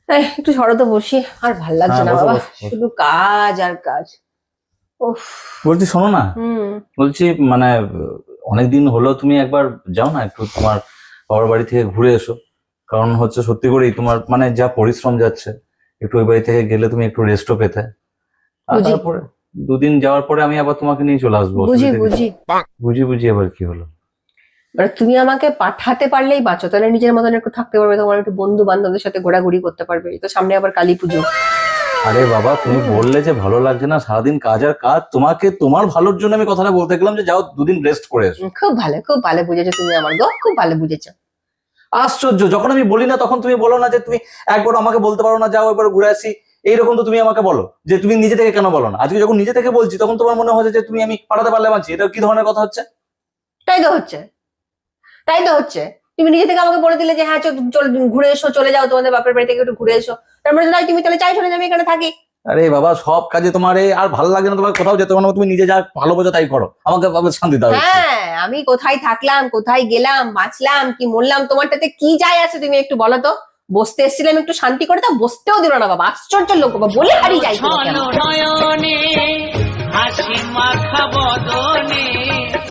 একটু সরো তো, বসি। আর ভাল লাগছে হ্যাঁ না বসো বাবা, বসো বসো। শুধু কাজ আর কাজ। উফ। বলছি শোনো না, হুম। বলছি মানে অনেকদিন হলো, তুমি একবার যাও না একটু তোমার বাবার বাড়ি থেকে ঘুরে এসো। কারণ হচ্ছে সত্যি করেই তোমার মানে যা পরিশ্রম যাচ্ছে, একটু ওই বাড়ি থেকে গেলে তুমি একটু রেস্টও পেতে। আর বুঝি তারপরে দুদিন যাওয়ার পরে আমি আবার তোমাকে নিয়ে চলে আসবো, বুঝি অসুবিধা কিছু। বুঝি। বুঝি বুঝি আবার কি হলো? মানে তুমি আমাকে পাঠাতে পারলেই বাঁচো, তাহলে নিজের মতন একটু থাকতে পারবে, তোমার একটু বন্ধু বান্ধবদের সাথে ঘোরাঘুরি করতে পারবে। এই তো সামনে আবার কালী পুজো। আরে বাবা, তুমি হুম। বললে যে ভালো লাগছে না, সারাদিন কাজ আর কাজ, তোমাকে তোমার ভালোর জন্য আমি কথাটা বলতে গেলাম যে যাও দুদিন রেস্ট করে এসো। খুব ভালো, খুব ভালো বুঝেছো তুমি আমার গো, খুব ভালো বুঝেছো। আশ্চর্য, যখন আমি বলি না তখন তুমি বলো না যে তুমি একবার আমাকে বলতে পারো না যাও একবার ঘুরে আসি। এইরকম তো তুমি আমাকে বলো যে তুমি নিজে থেকে কেন বলো না। আজকে যখন নিজে থেকে বলছি তখন তোমার মনে হচ্ছে যে তুমি আমি পাঠাতে পারলে বাঁচি। এটা কি ধরনের কথা হচ্ছে? তাই তো হচ্ছে, তাই তো হচ্ছে। তুমি নিজে থেকে আমাকে বলে দিলে যে হ্যাঁ চল ঘুরে এসো, চলে যাও তোমাদের বাপের বাড়ি থেকে একটু ঘুরে এসো। তার মানে তাই তুমি তাহলে চাইছো না যে আমি এখানে থাকি? আরে বাবা, সব কাজে তোমার এই আর ভালো লাগে না, তোমার কোথাও যেতে পারো না, তুমি নিজে যা ভালো বোঝো তাই করো, আমাকে শান্তি দাও একটু। হ্যাঁ, আমি কোথায় থাকলাম, কোথায় গেলাম, বাঁচলাম কি মরলাম, তোমারটাতে কি যায় আছে তুমি একটু বলো তো। বসতে এসেছিলাম একটু শান্তি করে, তা বসতেও দিল না বাবা। আশ্চর্য লোক বাবা, বলে হারিয়ে যাই তোমাকে আমি। নয়নে হাসি মাখা বদনে